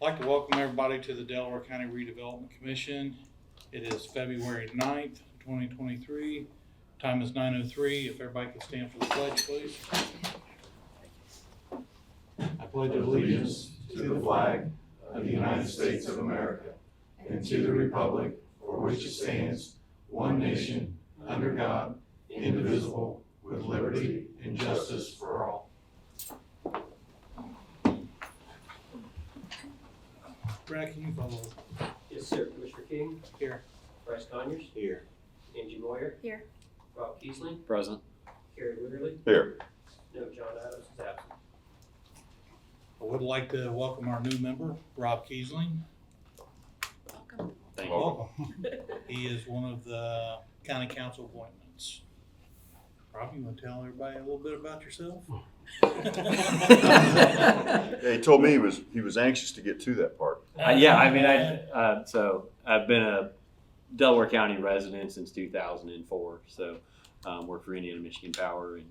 I'd like to welcome everybody to the Delaware County Redevelopment Commission. It is February 9th, 2023. Time is 9:03. If everybody could stand for the pledge, please. I pledge Allegiance to the flag of the United States of America and to the republic for which it stands, one nation, under God, indivisible, with liberty and justice for all. Brad, can you follow? Yes, sir. Commissioner King? Here. Bryce Conyers? Here. Angie Moyer? Here. Rob Keesling? Present. Carrie Witterly? Here. No, John Adams is absent. I would like to welcome our new member, Rob Keesling. Welcome. Thank you. Welcome. He is one of the county council appointments. Rob, you want to tell everybody a little bit about yourself? Yeah, he told me he was anxious to get to that part. So I've been a Delaware County resident since 2004. So worked for Indiana Michigan Power and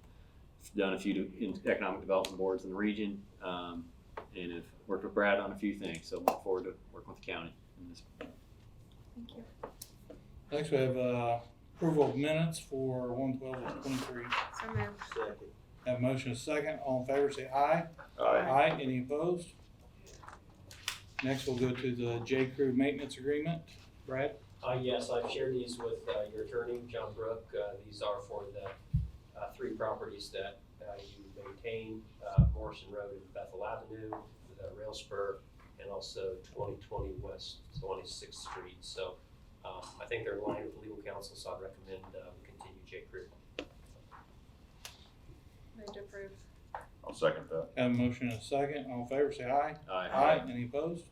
done a few economic development boards in the region, and have worked with Brad on a few things. So look forward to working with the county in this. Thank you. Next, we have approval of minutes for 1/12/23. So moved. Second. Have a motion and a second. All in favor, say aye. Aye. Any opposed? Next, we'll go to the J. Crew maintenance agreement. Brad? Yes, I've shared these with your attorney, John Brook. These are for the three properties that you maintain, Morrison Road and Bethel Avenue, the Rail Spur, and also 2020 West 26th Street. So I think they're in line with legal counsel, so I'd recommend we continue J. Crew. Move to approve. I'll second that. Have a motion and a second. All in favor, say aye. Aye. Any opposed?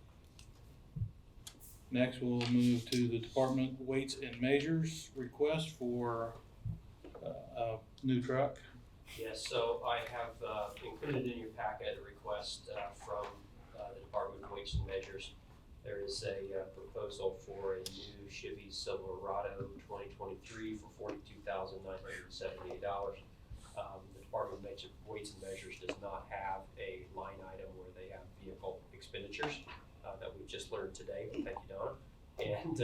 Next, we'll move to the Department Weights and Measures request for a new truck. Yes, so I have included in your packet a request from the Department of Weights and Measures. There is a proposal for a new Chevy Silverado 2023 for $42,978. The Department of Weights and Measures does not have a line item where they have vehicle expenditures that we've just learned today, but thank you, Donna. And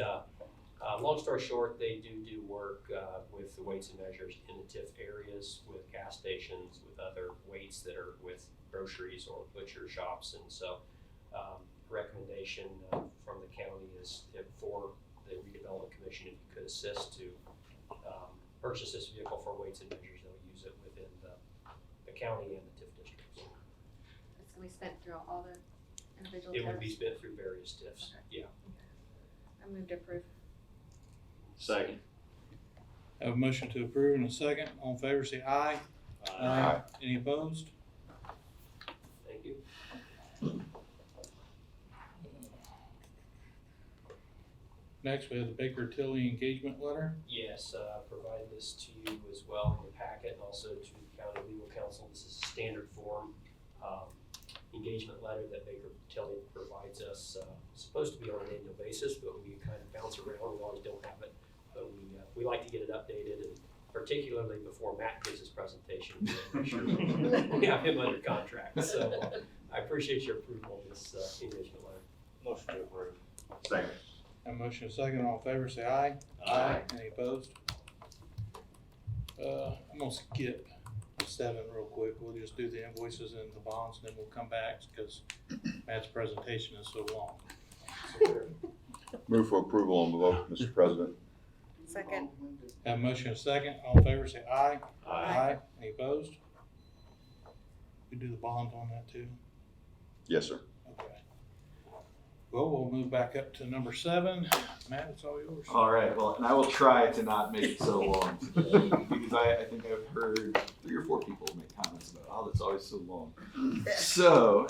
long story short, they do work with the Weights and Measures in the TIF areas, with gas stations, with other weights that are with groceries or butcher shops. And so recommendation from the county is for the Redevelopment Commission, if you could assist to purchase this vehicle for Weights and Measures, they'll use it within the county and the TIF districts. It's gonna be spent throughout all the individual It would be tests. spent through various TIFs, yeah. I move to approve. Second. Have a motion to approve and a second. All in favor, say aye. Aye. Any opposed? Thank you. Next, we have the Baker Tilly engagement letter. Yes, provided this to you as well in your packet, and also to the county legal counsel. This is a standard form engagement letter that Baker Tilly provides us. It's supposed to be on an annual basis, but we kind of bounce around. We always don't have it, but we like to get it updated, and particularly before Matt gives his presentation, we make sure we have him under contract. So I appreciate your approval of this engagement letter. Motion to approve. Second. Have a motion and a second. All in favor, say aye. Any opposed? I'm gonna skip 7 real quick. We'll just do the invoices and the bonds, and then we'll come back because Matt's presentation is so long. Move for approval on the vote, Mr. President. Second. Have a motion and a second. All in favor, say aye. Aye. Any opposed? We do the bond on that too? Yes, sir. Okay. Well, we'll move back up to number 7. Matt, it's all yours. All right, well, and I will try to not make it so long today, because I think I've heard 3 or 4 people make comments about, oh, that's always so long. So,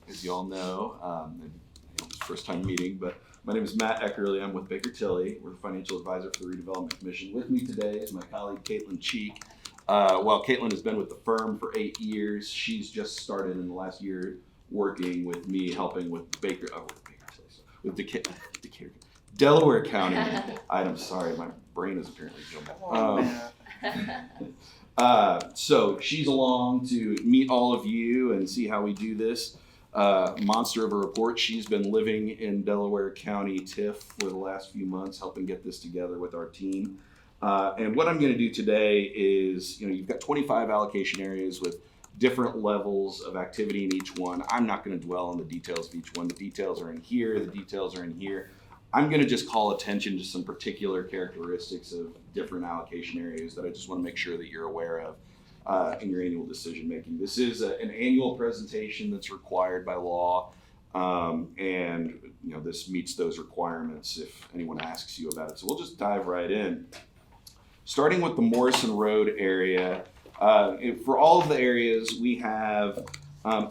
as you all know, and it's first time meeting, but my name is Matt Eckerly. I'm with Baker Tilly. We're the financial advisor for the Redevelopment Commission. With me today is my colleague, Caitlin Cheek. While Caitlin has been with the firm for 8 years, she's just started in the last year working with me, helping with with Delaware County items. Sorry, my brain is apparently jumbled. So she's along to meet all of you and see how we do this. monster of a report. She's been living in Delaware County TIF for the last few months, helping get this together with our team. And what I'm going to do today is, you've got 25 allocation areas with different levels of activity in each one. I'm not going to dwell on the details of each one. The details are in here. The details are in here. I'm going to just call attention to some particular characteristics of different allocation areas that I just want to make sure that you're aware of in your annual decision making. This is an annual presentation that's required by law, and this meets those requirements if anyone asks you about it. So we'll just dive right in. Starting with the Morrison Road area, for all of the areas we have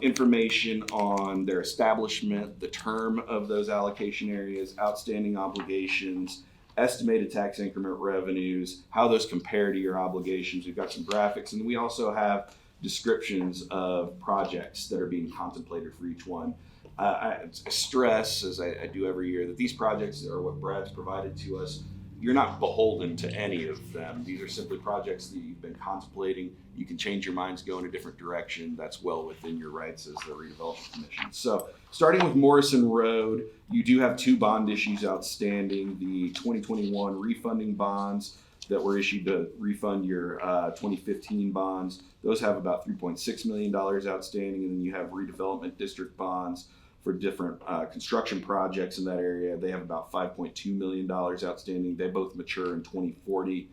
information on their establishment, the term of those allocation areas, outstanding obligations, estimated tax increment revenues, how those compare to your obligations. We've got some graphics, and we also have descriptions of projects that are being contemplated for each one. I stress, as I do every year, that these projects are what Brad's provided to us. You're not beholden to any of them. These are simply projects that you've been contemplating. You can change your minds, go in a different direction. That's well within your rights as the Redevelopment Commission. So starting with Morrison Road, you do have 2 bond issues outstanding. The 2021 refunding bonds that were issued to refund your 2015 bonds. Those have about $3.6 million outstanding. And then you have redevelopment district bonds for different construction projects in that area. They have about $5.2 million outstanding. They both mature in 2040.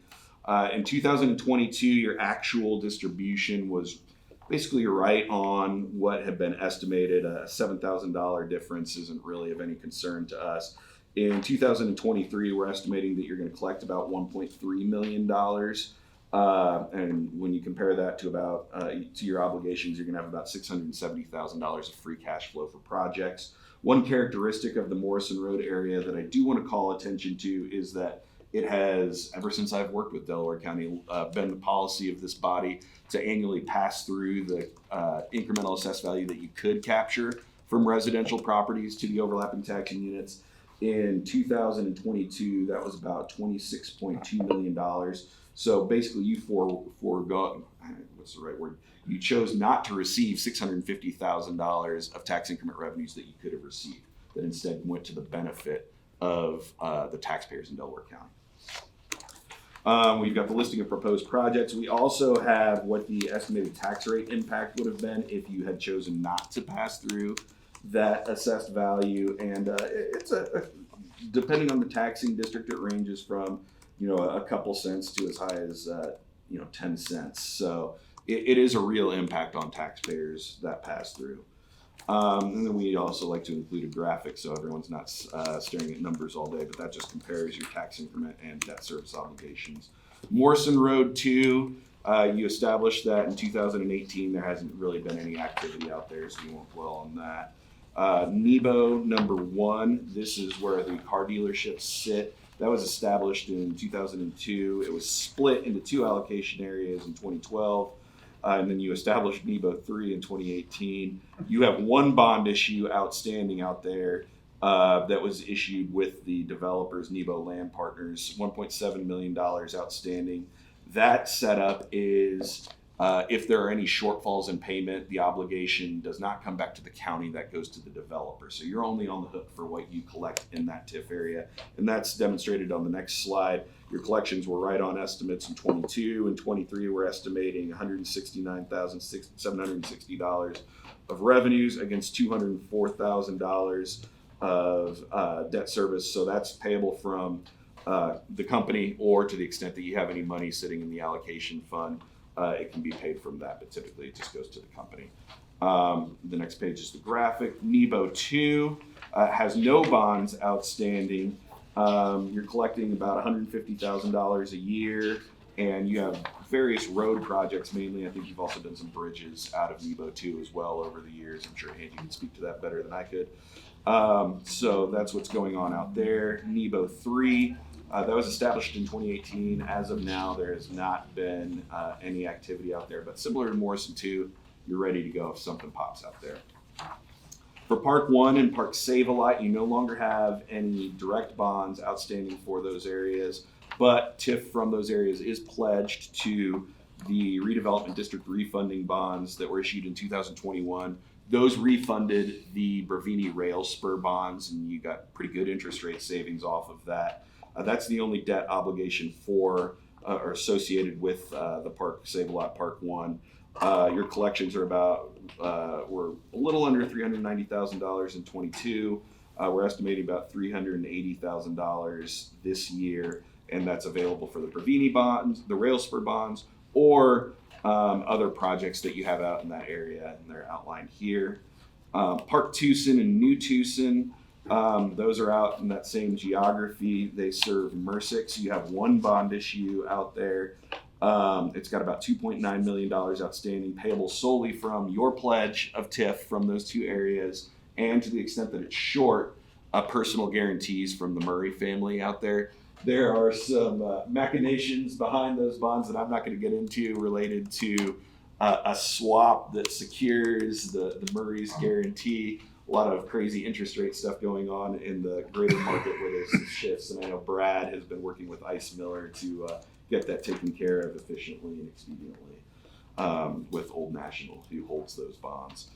In 2022, your actual distribution was basically right on what had been estimated. A $7,000 difference isn't really of any concern to us. In 2023, we're estimating that you're going to collect about $1.3 million. And when you compare that to to your obligations, you're going to have about $670,000 of free cash flow for projects. One characteristic of the Morrison Road area that I do want to call attention to is that it has, ever since I've worked with Delaware County, been the policy of this body to annually pass through the incremental assessed value that you could capture from residential properties to the overlapping taxing units. In 2022, that was about $26.2 million. So basically you forego, what's the right word? You chose not to receive $650,000 of tax increment revenues that you could have received, that instead went to the benefit of the taxpayers in Delaware County. We've got the listing of proposed projects. We also have what the estimated tax rate impact would have been if you had chosen not to pass through that assessed value. And it's depending on the taxing district, it ranges from a couple cents to as high as 10 cents. So it is a real impact on taxpayers that pass through. And then we also like to include a graphic so everyone's not staring at numbers all day, but that just compares your tax increment and debt service obligations. Morrison Road 2, you established that in 2018. There hasn't really been any activity out there, so we won't dwell on that. Nebo number 1, this is where the car dealerships sit. That was established in 2002. It was split into 2 allocation areas in 2012. And then you established Nebo 3 in 2018. You have 1 bond issue outstanding out there that was issued with the developers, Nebo Land Partners, $1.7 million outstanding. That setup is if there are any shortfalls in payment, the obligation does not come back to the county, that goes to the developer. So you're only on the hook for what you collect in that TIF area. And that's demonstrated on the next slide. Your collections were right on estimates in 22 and 23. We're estimating $169,760 of revenues against $204,000 of debt service. So that's payable from the company, or to the extent that you have any money sitting in the allocation fund, it can be paid from that, but typically it just goes to the company. The next page is the graphic. Nebo 2 has no bonds outstanding. You're collecting about $150,000 a year, and you have various road projects mainly. I think you've also done some bridges out of Nebo 2 as well over the years. I'm sure Andy can speak to that better than I could. So that's what's going on out there. Nebo 3, that was established in 2018. As of now, there has not been any activity out there, but similar to Morrison 2, you're ready to go if something pops out there. For Park 1 and Park Save-A-Lot, you no longer have any direct bonds outstanding for those areas, but TIF from those areas is pledged to the redevelopment district refunding bonds that were issued in 2021 Those refunded the Bravini rail spur bonds, and you got pretty good interest rate savings off of that. That's the only debt obligation for or associated with the Park Save-A-Lot Park 1. Your collections are we're a little under $390,000 in 22. We're estimating about $380,000 this year, and that's available for the Bravini bonds, the rail spur bonds, or other projects that you have out in that area, and they're outlined here. Park Tucson and New Tucson, those are out in that same geography. They serve MRSIC. You have one bond issue out there. It's got about $2.9 million outstanding, payable solely from your pledge of TIF from those two areas, and to the extent that it's short, personal guarantees from the Murray family out there. There are some machinations behind those bonds that I'm not going to get into related to a swap that secures the Murray's guarantee. A lot of crazy interest rate stuff going on in the greater market where there's some shifts. And I know Brad has been working with Ice Miller to get that taken care of efficiently and expediently with Old National, who holds those bonds.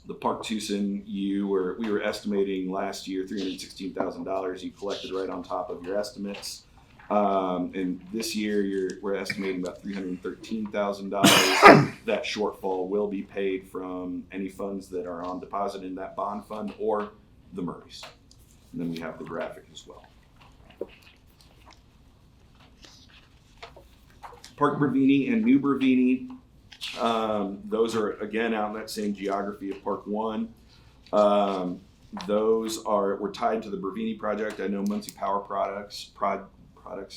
The Park Tucson, we were estimating last year $316,000. You collected right on top of your estimates. And this year we're estimating about $313,000. That shortfall will be paid from any funds that are on deposit in that bond fund or the Murrays. And then we have the graphic as well. Park Bravini and New Bravini. Those are again out in that same geography of Park 1. Those were tied to the Bravini project. I know Muncie Power Products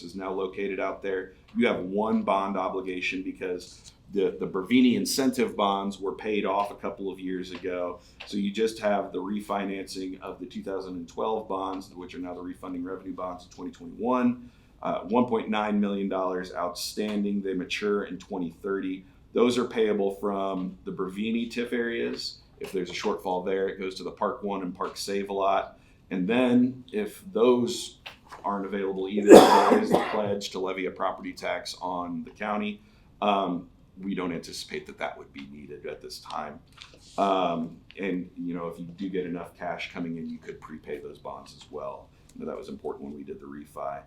is now located out there. You have one bond obligation because the Bravini incentive bonds were paid off a couple of years ago. So you just have the refinancing of the 2012 bonds, which are now the refunding revenue bonds of 2021. $1.9 million outstanding. They mature in 2030. Those are payable from the Bravini TIF areas. If there's a shortfall there, it goes to the Park 1 and Park Save-A-Lot. And then if those aren't available either, there is the pledge to levy a property tax on the county. We don't anticipate that would be needed at this time. And if you do get enough cash coming in, you could prepay those bonds as well. That was important when we did the refi.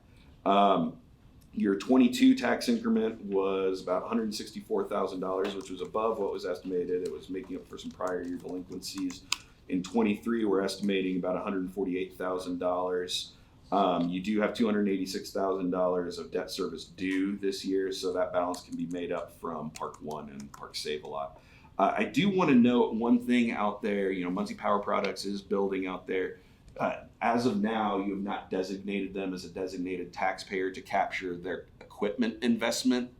Your 22 tax increment was about $164,000, which was above what was estimated. It was making up for some prior year delinquencies. In 23, we're estimating about $148,000. You do have $286,000 of debt service due this year, so that balance can be made up from Park 1 and Park Save-A-Lot. I do want to note one thing out there. Muncie Power Products is building out there. As of now, you have not designated them as a designated taxpayer to capture their equipment investment.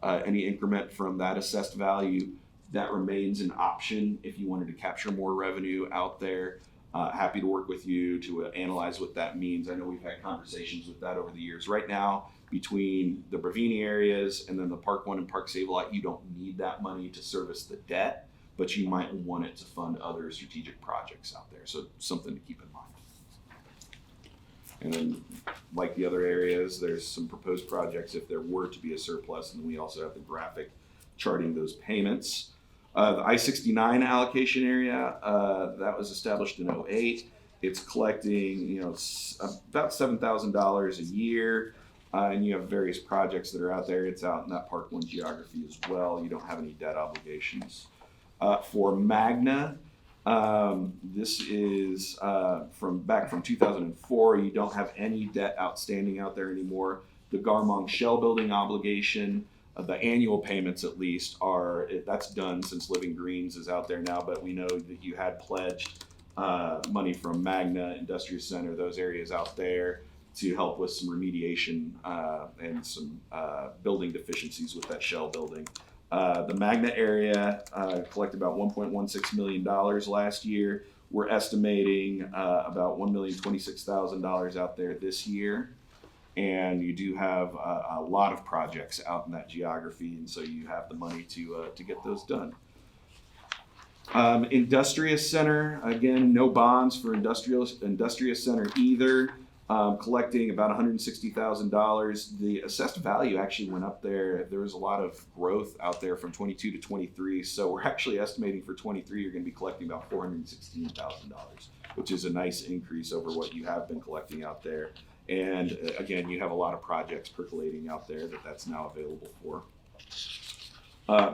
Any increment from that assessed value, that remains an option if you wanted to capture more revenue out there. Happy to work with you to analyze what that means. I know we've had conversations with that over the years. Right now, between the Bravini areas and then the Park 1 and Park Save-A-Lot, you don't need that money to service the debt, but you might want it to fund other strategic projects out there. So something to keep in mind. And then, like the other areas, there's some proposed projects if there were to be a surplus, and then we also have the graphic charting those payments. The I-69 allocation area, that was established in 2008. It's collecting, about $7,000 a year, and you have various projects that are out there. It's out in that Park 1 geography as well. You don't have any debt obligations. For Magna, this is from 2004. You don't have any debt outstanding out there anymore. The Garmong Shell building obligation, the annual payments at least, that's done since Living Greens is out there now, but we know that you had pledged money from Magna, Industrial Center, those areas out there to help with some remediation and some building deficiencies with that Shell building. The Magna area collected about $1.16 million last year. We're estimating about $1,026,000 out there this year. And you do have a lot of projects out in that geography, and so you have the money to get those done. Industrious Center, again, no bonds for Industrious Center either. collecting about $160,000. The assessed value actually went up there. There was a lot of growth out there from 22 to 23. So we're actually estimating for 23, you're going to be collecting about $416,000, which is a nice increase over what you have been collecting out there. And again, you have a lot of projects percolating out there that's now available for.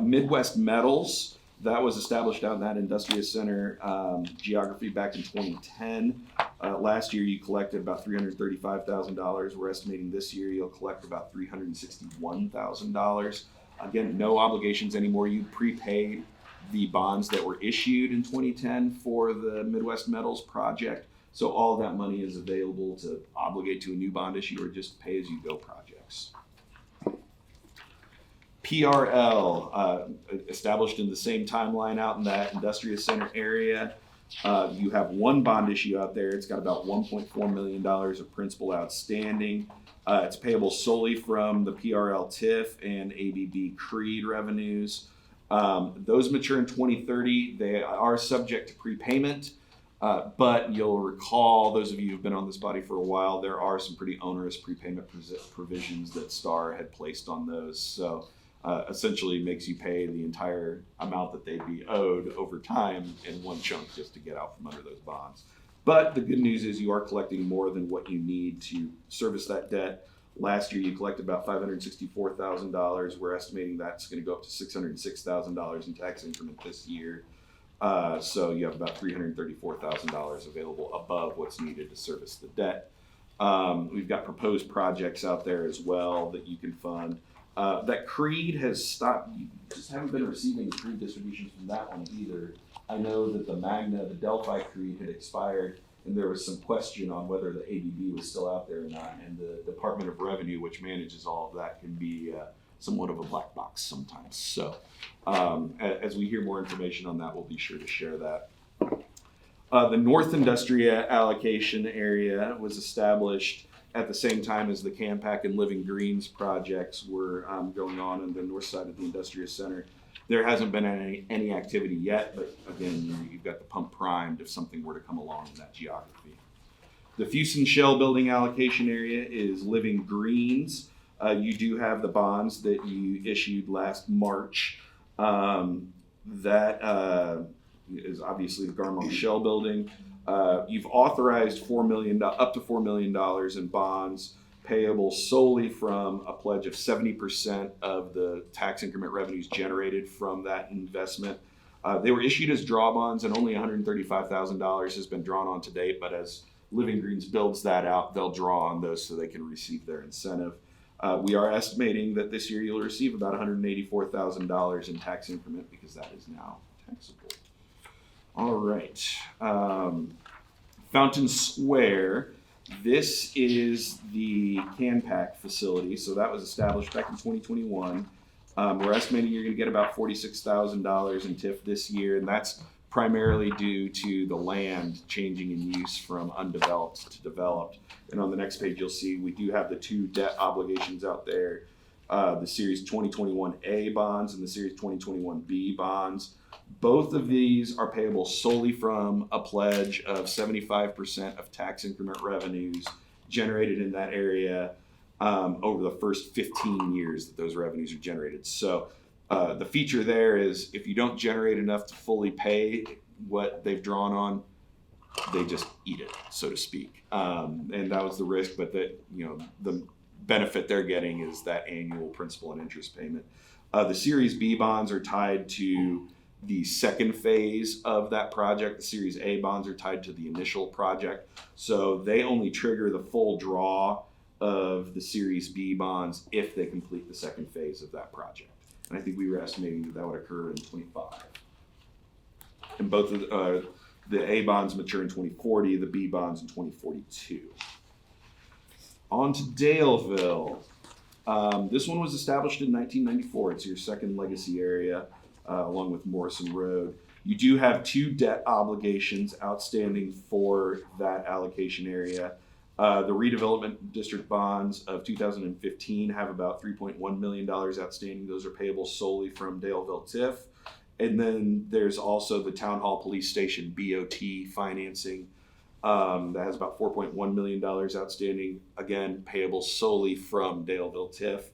Midwest Metals, that was established out in that Industrious Center geography back in 2010. Last year you collected about $335,000. We're estimating this year you'll collect about $361,000. Again, no obligations anymore. You prepaid the bonds that were issued in 2010 for the Midwest Metals project. So all of that money is available to obligate to a new bond issue or just pay as you go projects. PRL, established in the same timeline out in that Industrious Center area. You have one bond issue out there. It's got about $1.4 million of principal outstanding. It's payable solely from the PRL TIF and ABB Creed revenues. Those mature in 2030. They are subject to prepayment, but you'll recall, those of you who've been on this body for a while, there are some pretty onerous prepayment provisions that STAR had placed on those. So essentially makes you pay the entire amount that they'd be owed over time in one chunk just to get out from under those bonds. But the good news is you are collecting more than what you need to service that debt. Last year you collected about $564,000. We're estimating that's going to go up to $606,000 in tax increment this year. So you have about $334,000 available above what's needed to service the debt. We've got proposed projects out there as well that you can fund. That Creed has stopped. You just haven't been receiving Creed distributions from that one either. I know that the Delphi Creed had expired, and there was some question on whether the ABB was still out there or not. And the Department of Revenue, which manages all of that, can be somewhat of a black box sometimes. So as we hear more information on that, we'll be sure to share that. The North Industria allocation area was established at the same time as the Campac and Living Greens projects were going on the north side of the Industrious Center. There hasn't been any activity yet, but again, you've got the pump primed if something were to come along in that geography. The Fuson Shell Building allocation area is Living Greens. You do have the bonds that you issued last March. That is obviously the Garmong Shell Building. You've authorized up to $4 million in bonds payable solely from a pledge of 70% of the tax increment revenues generated from that investment. They were issued as draw bonds, and only $135,000 has been drawn on to date, but as Living Greens builds that out, they'll draw on those so they can receive their incentive. We are estimating that this year you'll receive about $184,000 in tax increment because that is now taxable. All right. Fountain Square. This is the Campac facility. So that was established back in 2021. We're estimating you're going to get about $46,000 in TIF this year, and that's primarily due to the land changing in use from undeveloped to developed. And on the next page, you'll see we do have the two debt obligations out there, the Series 2021A bonds and the Series 2021B bonds. Both of these are payable solely from a pledge of 75% of tax increment revenues generated in that area over the first 15 years that those revenues are generated. So the feature there is if you don't generate enough to fully pay what they've drawn on, they just eat it, so to speak. And that was the risk, but the benefit they're getting is that annual principal and interest payment. The Series B bonds are tied to the second phase of that project. The Series A bonds are tied to the initial project. So they only trigger the full draw of the Series B bonds if they complete the second phase of that project. And I think we were estimating that would occur in 25. And both of the A bonds mature in 2040, the B bonds in 2042. On to Daleville. This one was established in 1994. It's your second legacy area, along with Morrison Road. You do have two debt obligations outstanding for that allocation area. The redevelopment district bonds of 2015 have about $3.1 million outstanding. Those are payable solely from Daleville TIF. And then there's also the Town Hall Police Station BOT financing. that has about $4.1 million outstanding, again, payable solely from Daleville TIF.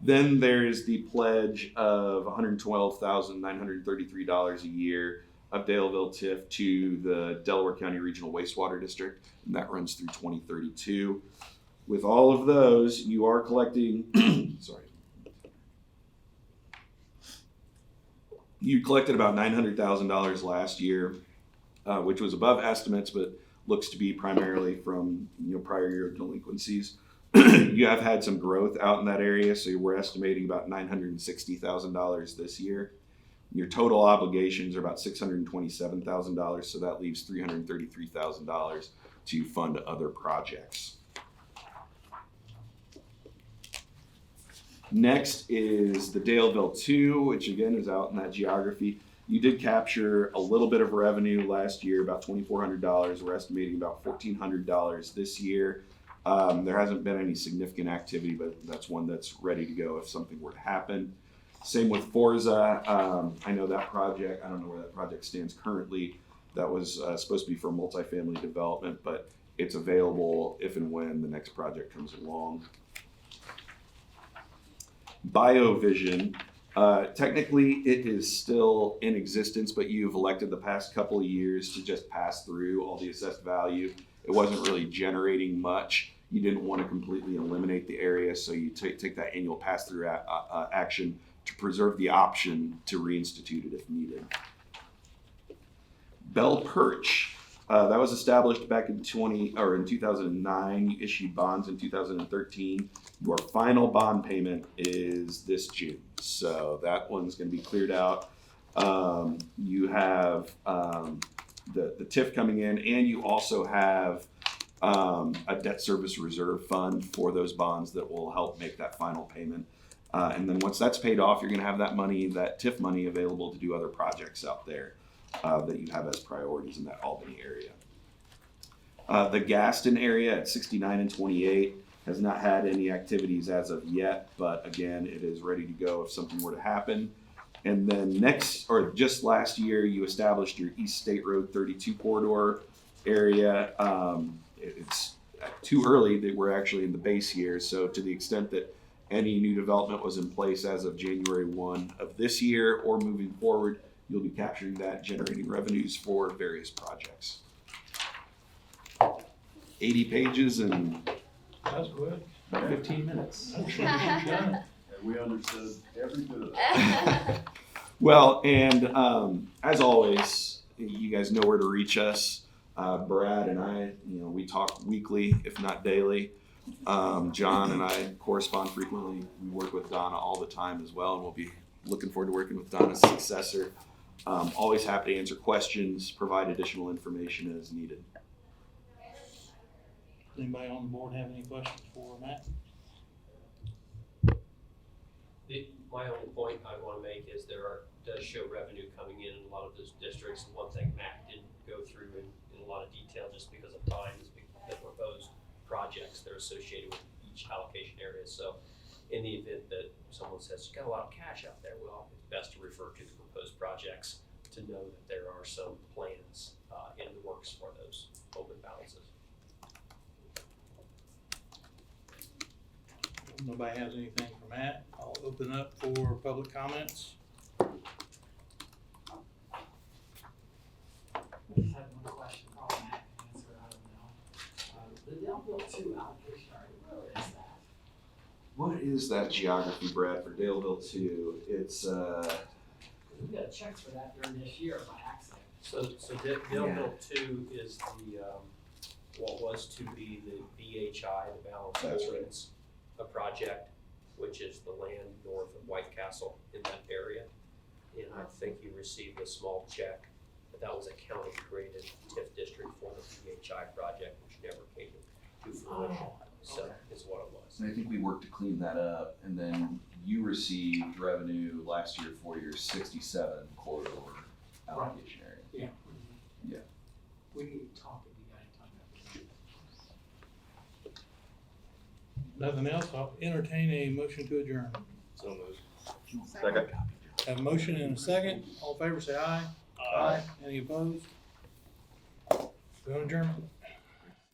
Then there's the pledge of $112,933 a year of Daleville TIF to the Delaware County Regional Wastewater District, and that runs through 2032. With all of those, you are collecting, you collected about $900,000 last year, which was above estimates, but looks to be primarily from prior year delinquencies. You have had some growth out in that area, so we're estimating about $960,000 this year. Your total obligations are about $627,000, so that leaves $333,000 to fund other projects. Next is the Daleville 2, which again is out in that geography. You did capture a little bit of revenue last year, about $2,400. We're estimating about $1,400 this year. There hasn't been any significant activity, but that's one that's ready to go if something were to happen. Same with Forza. I know that project, I don't know where that project stands currently. That was supposed to be for multifamily development, but it's available if and when the next project comes along. BioVision, technically it is still in existence, but you've elected the past couple of years to just pass through all the assessed value. It wasn't really generating much. You didn't want to completely eliminate the area, so you take that annual pass-through action to preserve the option to reinstitute it if needed. Bell Perch, that was established back in 2009. You issued bonds in 2013. Your final bond payment is this June, so that one's going to be cleared out. You have the TIF coming in, and you also have a debt service reserve fund for those bonds that will help make that final payment. And then once that's paid off, you're going to have that money, that TIF money, available to do other projects out there that you have as priorities in that Albany area. The Gaston area at 69 and 28 has not had any activities as of yet, but again, it is ready to go if something were to happen. And then just last year, you established your East State Road 32 corridor area. It's too early that we're actually in the base year, so to the extent that any new development was in place as of January 1 of this year or moving forward, you'll be capturing that, generating revenues for various projects. 80 pages and That's good. about 15 minutes. That's really done. And we understood every bit of it. Well, and as always, you guys know where to reach us. Brad and I, we talk weekly, if not daily. John and I correspond frequently. We work with Donna all the time as well, and we'll be looking forward to working with Donna's successor. Always happy to answer questions, provide additional information as needed. Anybody on the board have any questions for Matt? My only point I want to make is does show revenue coming in a lot of those districts. And one thing Matt didn't go through in a lot of detail just because of time is the proposed projects that are associated with each allocation area. So in the event that someone says, you've got a lot of cash out there, well, it's best to refer to the proposed projects to know that there are some plans in the works for those open balances. Nobody has anything for Matt. I'll open up for public comments. I just had one question, probably Matt can answer, I don't know. The Delaware 2 allocation area, where is that? What is that geography, Brad, for Daleville 2? It's We got checks for that during this year by accident. So Delaware 2 is what was to be the BHI, the Balance That's right. Holdings, a project, which is the land north of White Castle in that area. And I think you received a small check, but that was a county-created TIF district for the BHI project, which never came to fruition. So is what it was. And I think we worked to clean that up, and then you received revenue last year for your 67 corridor allocation area. Yeah. We need to talk if you guys talk about this. Nothing else, I'll entertain a motion to adjourn. So moved. Second. Have a motion and a second. All in favor, say aye. Aye. Any opposed? Go adjournment.